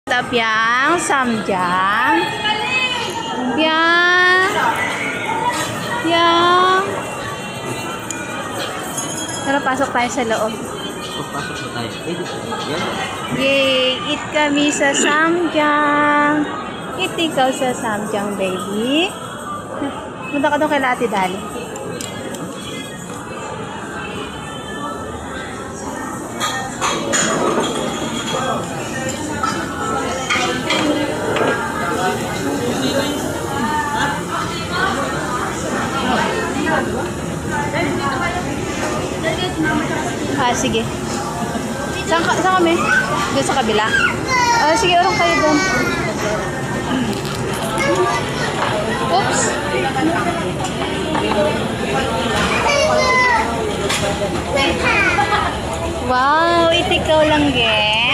Up yang samjang. Yang. Yang. Tara, pasok tayo sa loob. Pasok na tayo. Yay! Eat kami sa samjang. Eat ikaw sa samjang, baby. Punta ka doon kay Ate Dali. Sige. Saan kami? Doon sa kabila? Sige, urong kayo doon. Oops! Wow! Itikaw lang, Gen.